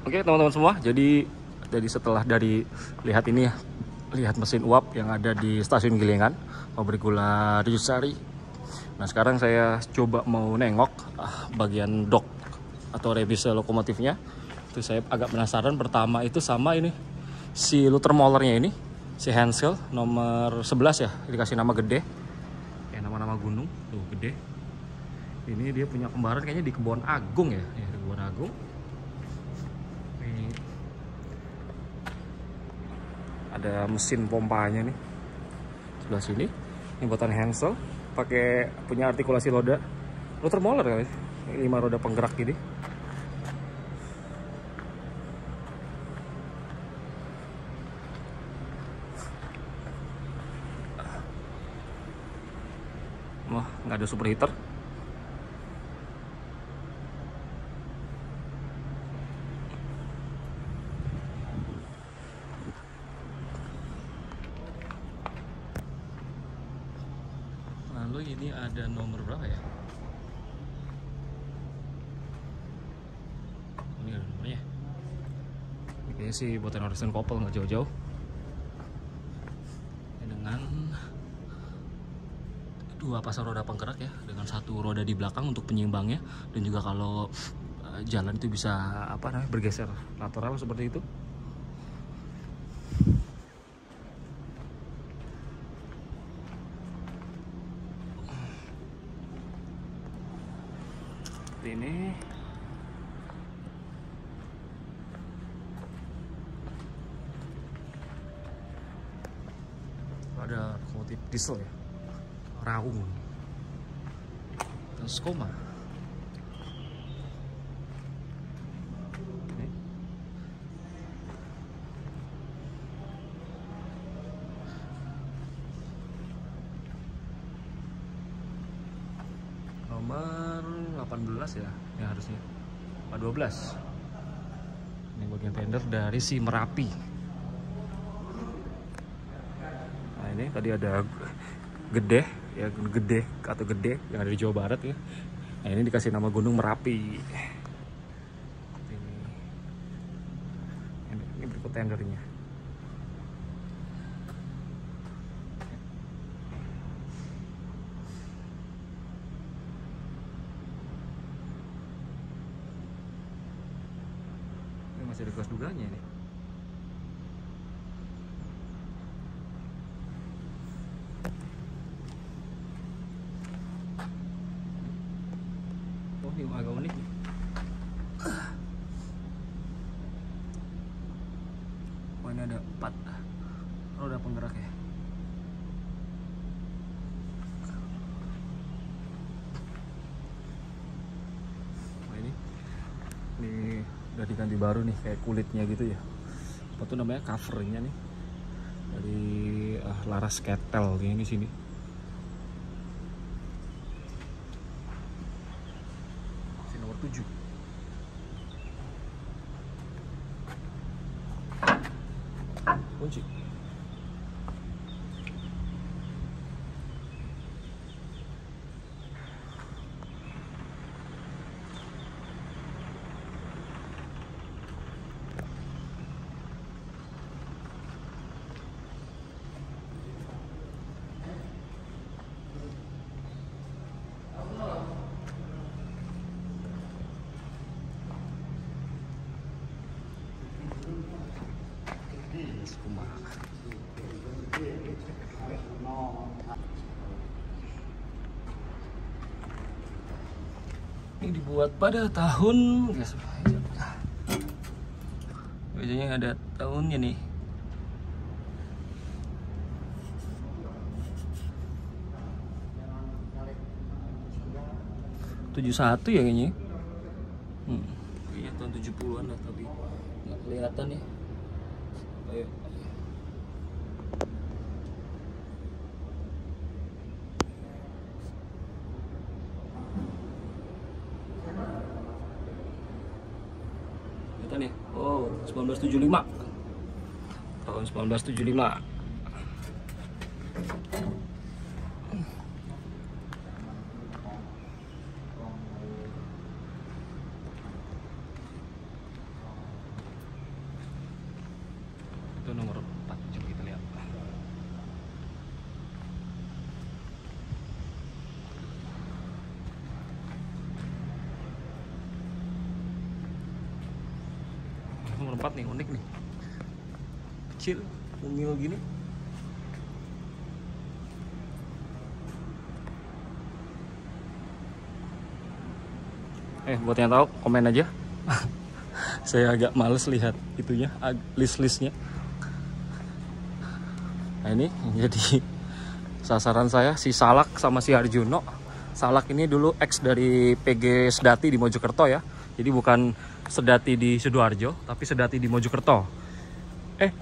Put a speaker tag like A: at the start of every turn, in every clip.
A: Oke teman-teman semua, jadi setelah dari lihat ini ya, lihat mesin uap yang ada di stasiun Gilingan, pabrik gula Rijusari. Nah sekarang saya coba mau nengok bagian dok atau revisi lokomotifnya. Itu saya agak penasaran. Pertama itu sama ini, si Luther Mollernya ini, si Hansel nomor 11 ya, dikasih nama gede. Kayak nama-nama gunung, tuh gede. Ini dia punya kembaran kayaknya di Kebon Agung ya, di Kebon Agung. Ini ada mesin pompanya nih sebelah sini. Ini buatan Hansel, pakai punya artikulasi roda Luther Moller kali, 5 roda penggerak gini. Wah, nggak ada superheater. Lalu ini ada nomor berapa ya? Ini ada nomornya. Ini kayaknya sih buatan Horizon Couple, nggak jauh-jauh. Dengan dua pasang roda penggerak ya, dengan satu roda di belakang untuk penyeimbangnya, dan juga kalau jalan itu bisa apa namanya, bergeser lateral seperti itu. Ini ada lokomotif diesel ya, Raung dan Skoma. Ini. Nomor 18 ya, yang harusnya 12. Ini bagian tender dari si Merapi. Nah ini tadi ada gede ya, gede atau gede yang ada di Jawa Barat ya. Nah ini dikasih nama Gunung Merapi. Ini berikut tendernya. Ini masih ada kelas duganya nih. Oh, ini agak unik nih. Oh, ini ada 4 roda penggerak ya. Nah, ini udah diganti baru nih, kayak kulitnya gitu ya. Apa tuh namanya, covernya nih dari Laras Ketel ini di sini. Nomor 7. Kunci. Ini dibuat pada tahun, biasanya ada tahunnya nih. '71 ya kayaknya. Iya tahun 70-an lah, tapi nggak kelihatan ya. Ayo. Kelihatan ya? Oh, 1975. Tahun 1975. nomor 4 nih, unik nih. Kecil, mungil gini. Buat yang tahu komen aja. Saya agak males lihat itunya, list-listnya. Nah ini jadi sasaran saya si Salak sama si Arjuno. Salak ini dulu ex dari PG Sedati di Mojokerto ya. Jadi bukan Sedati di Sidoarjo, tapi Sedati di Mojokerto.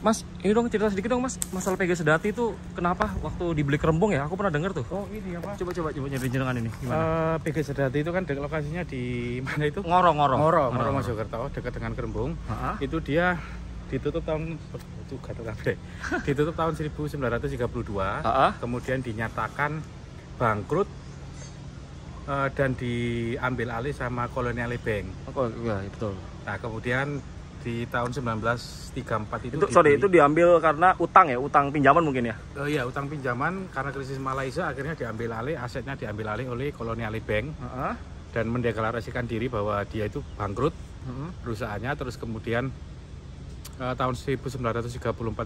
A: Mas, ini dong cerita sedikit dong Mas, masalah PG Sedati itu kenapa waktu dibeli Kerembung ya? Aku pernah dengar tuh.
B: Oh ini apa?
A: Coba nyari jenengan ini gimana?
B: PG Sedati itu kan lokasinya di mana itu?
A: Ngoro
B: Mojokerto, dekat dengan Kerembung. Itu dia ditutup tahun ditutup tahun 1932. Kemudian dinyatakan bangkrut dan diambil alih sama Colonial Bank.
A: Oh iya, betul.
B: Nah, kemudian di tahun 1934 itu
A: itu diambil karena utang ya, utang pinjaman mungkin ya?
B: Iya, utang pinjaman karena krisis Malaysia akhirnya diambil alih, asetnya diambil alih oleh Colonial Bank. Dan mendeklarasikan diri bahwa dia itu bangkrut perusahaannya. Terus kemudian tahun 1934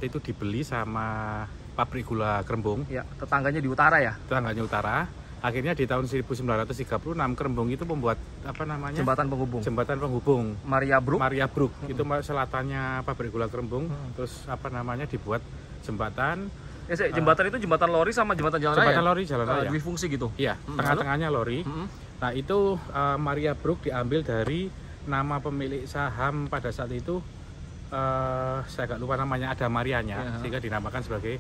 B: itu dibeli sama pabrik gula Kerembung.
A: Ya, tetangganya di utara ya?
B: Tetangganya utara. Akhirnya di tahun 1936 Kerembung itu membuat apa namanya? Jembatan penghubung.
A: Maria Brook.
B: Itu selatannya pabrik gula Kerembung. Terus apa namanya dibuat jembatan.
A: Jembatan itu jembatan lori sama jembatan jalan raya.
B: Jembatan lori jalan raya.
A: Dua fungsi gitu.
B: Iya, tengah-tengahnya lori. Nah, itu Maria Brook diambil dari nama pemilik saham pada saat itu, saya agak lupa namanya, ada Marianya, sehingga dinamakan sebagai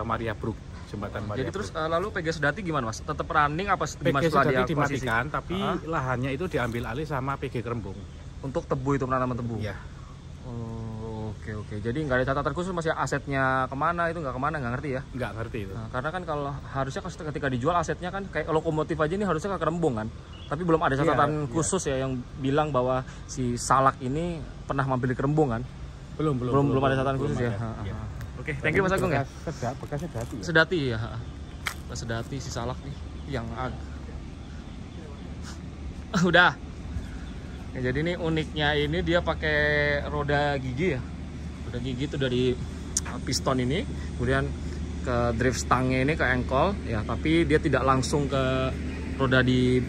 B: Maria Brook. Jembatan Maria.
A: Jadi terus lalu PG Sedati gimana Mas? Tetap running apa
B: PG Sedati dimatikan, tapi lahannya itu diambil alih sama PG Kerembung.
A: Untuk tebu itu, penanaman tebu?
B: Iya.
A: Oh, oke. Jadi nggak ada catatan khusus Mas ya, asetnya kemana itu nggak ngerti ya?
B: Nggak ngerti itu.
A: Nah, karena kan kalau harusnya ketika dijual asetnya kan kayak lokomotif aja ini harusnya ke Kerembung kan? Tapi belum ada catatan khusus ya yang bilang bahwa si Salak ini pernah mampir di Kerembung kan? Belum ada catatan khusus ya? Oke, thank you Mas Agung ya.
B: Bekasnya Sedati ya?
A: Sedati ya. Sedati si Salak nih yang udah. Ya, jadi ini uniknya ini dia pakai roda gigi ya. Roda gigi itu dari piston ini, kemudian ke drive stangnya ini ke engkol ya, tapi dia tidak langsung ke roda di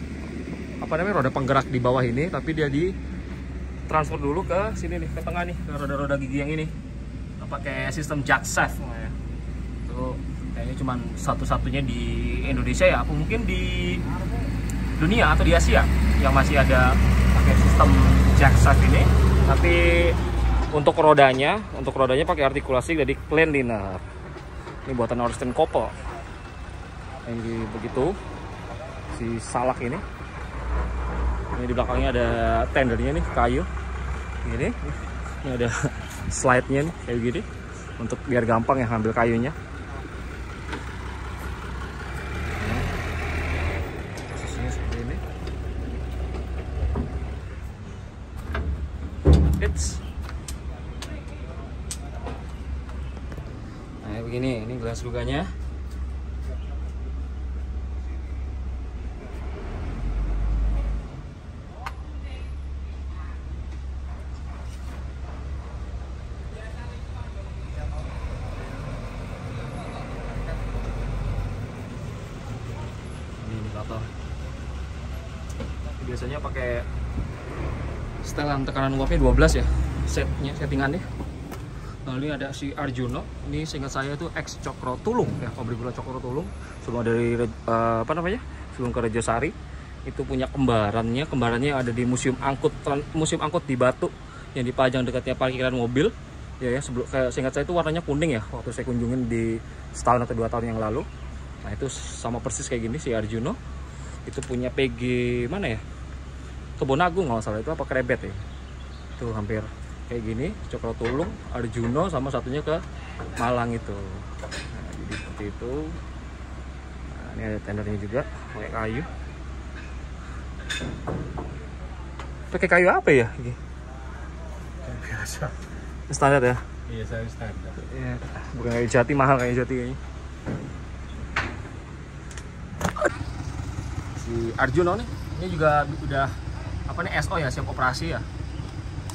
A: roda penggerak di bawah ini, tapi dia di transfer dulu ke sini nih, ke tengah nih, ke roda-roda gigi yang ini. Pakai sistem jack shaft ya. Itu kayaknya cuma satu-satunya di Indonesia ya, apa mungkin di dunia atau di Asia yang masih ada pakai sistem jack shaft ini. Tapi untuk rodanya pakai artikulasi dari Klein Liner. Ini buatan Orsten Koppel. Ini begitu si Salak ini. Ini di belakangnya ada tendernya nih, kayu. Ini ada slide-nya nih kayak gini untuk biar gampang ya ngambil kayunya. Posisinya seperti ini. Nah begini, ini gelas luganya. Biasanya pakai setelan tekanan uapnya 12 ya settingannya. Lalu ada si Arjuno, ini seingat saya itu ex Cokro Tulung ya, pabrik gula Cokro Tulung, sebelum dari sebelum ke Rejosari. Itu punya kembarannya ada di museum angkut di Batu yang dipajang dekatnya parkiran mobil ya, sebelum seingat saya itu warnanya kuning ya waktu saya kunjungin di setahun atau 2 tahun yang lalu. Nah itu sama persis kayak gini si Arjuno. Itu punya PG mana ya, Kebon Agung kalau salah, itu apa Krebet ya, itu hampir kayak gini. Cokro Tulung, Arjuno, sama satunya ke Malang itu. Nah, jadi seperti itu. Nah, ini ada tendernya juga pakai kayu. Pakai kayu apa ya?
B: Biasa.
A: Standar ya?
B: Iya, saya standar.
A: Ya, bukan kayu jati, mahal kayu jati kayaknya. Si Arjuno nih, ini juga udah SO ya, siap operasi ya.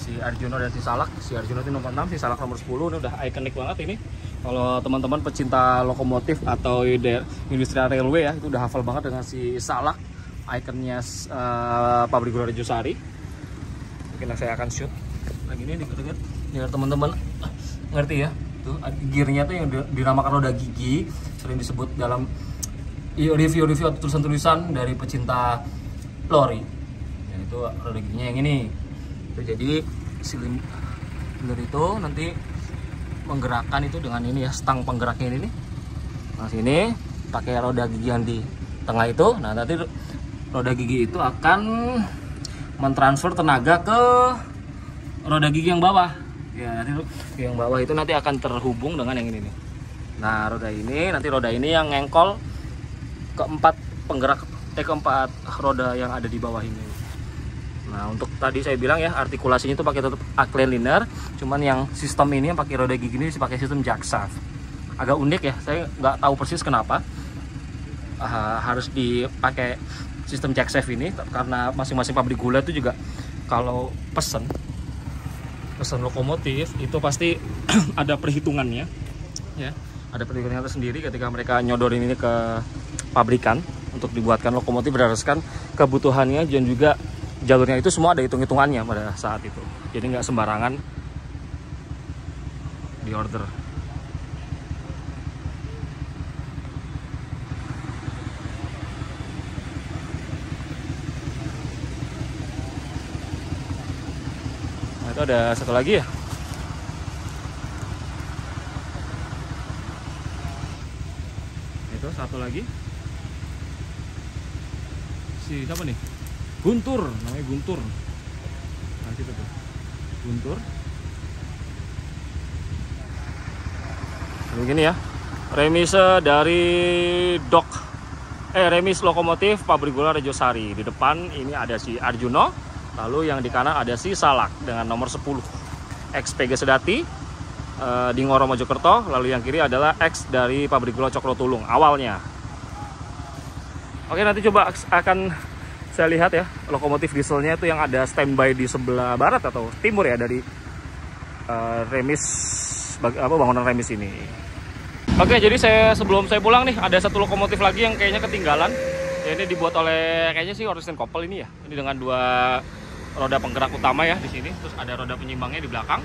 A: si Arjuna dan si Salak. Si Arjuna itu nomor 6, si Salak nomor 10. Ini udah ikonik banget ini. Kalau teman-teman pecinta lokomotif atau industrial railway ya, itu udah hafal banget dengan si Salak, ikonnya pabrik gula Rejosari. Mungkin saya akan shoot lagi ini deket-deket biar teman-teman ngerti ya. Tuh gearnya tuh yang dinamakan roda gigi, sering disebut dalam review-review atau tulisan-tulisan dari pecinta lori. Ya, itu roda giginya yang ini. Itu jadi silinder itu nanti menggerakkan itu dengan ini ya, stang penggeraknya ini. Nah sini pakai roda gigi yang di tengah itu. Nah nanti roda gigi itu akan mentransfer tenaga ke roda gigi yang bawah. Ya nanti yang bawah itu nanti akan terhubung dengan yang ini nih. Nah roda ini yang ngengkol keempat roda yang ada di bawah ini. Nah untuk tadi saya bilang ya, artikulasinya itu pakai tetap Ackland liner, cuman yang sistem ini yang pakai roda gigi ini pakai sistem jack shaft. Agak unik ya, saya nggak tahu persis kenapa harus dipakai sistem jack shaft ini, karena masing-masing pabrik gula itu juga kalau pesen lokomotif itu pasti ada perhitungannya ya, ada perhitungannya tersendiri ketika mereka nyodorin ini ke pabrikan untuk dibuatkan lokomotif berdasarkan kebutuhannya, dan juga jalurnya itu semua ada hitung-hitungannya pada saat itu, jadi nggak sembarangan di order. Nah, itu ada satu lagi ya. Itu satu lagi. Si siapa nih? Guntur, namanya Guntur. Nah, situ tuh. Guntur. Begini ya. Remise dari remis lokomotif pabrik gula Rejosari. Di depan ini ada si Arjuno, lalu yang di kanan ada si Salak dengan nomor 10. XPG Sedati di Ngoro Mojokerto, lalu yang kiri adalah X dari pabrik gula Cokrotulung awalnya. Oke, nanti coba akan saya lihat ya lokomotif dieselnya itu yang ada standby di sebelah barat atau timur ya dari remis bangunan remis ini. Oke, jadi sebelum saya pulang nih ada satu lokomotif lagi yang kayaknya ketinggalan. Ya, ini dibuat oleh kayaknya sih Oristen Koppel ini ya. Ini dengan dua roda penggerak utama ya di sini, terus ada roda penyimbangnya di belakang.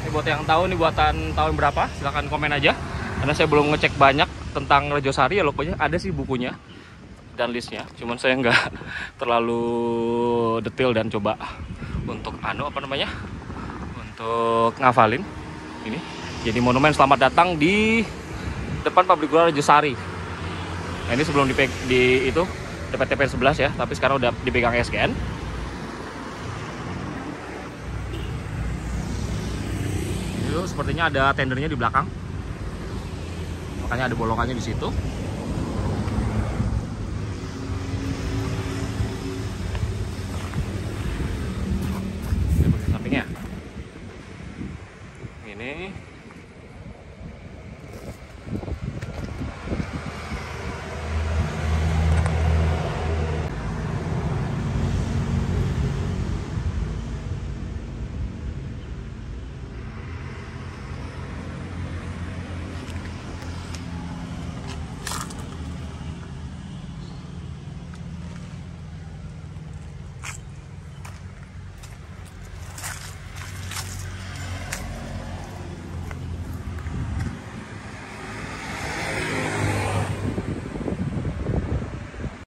A: Ini buat yang tahu nih buatan tahun berapa, silahkan komen aja. Karena saya belum ngecek banyak tentang Rejosari ya, pokoknya ada sih bukunya dan listnya. Cuman saya nggak terlalu detail dan coba untuk untuk ngafalin ini. Jadi monumen selamat datang di depan pabrik gula Rejosari. Nah, ini sebelum di itu DPTP 11 ya, tapi sekarang udah dipegang SGN. Ini sepertinya ada tendernya di belakang. Makanya ada bolongannya di situ.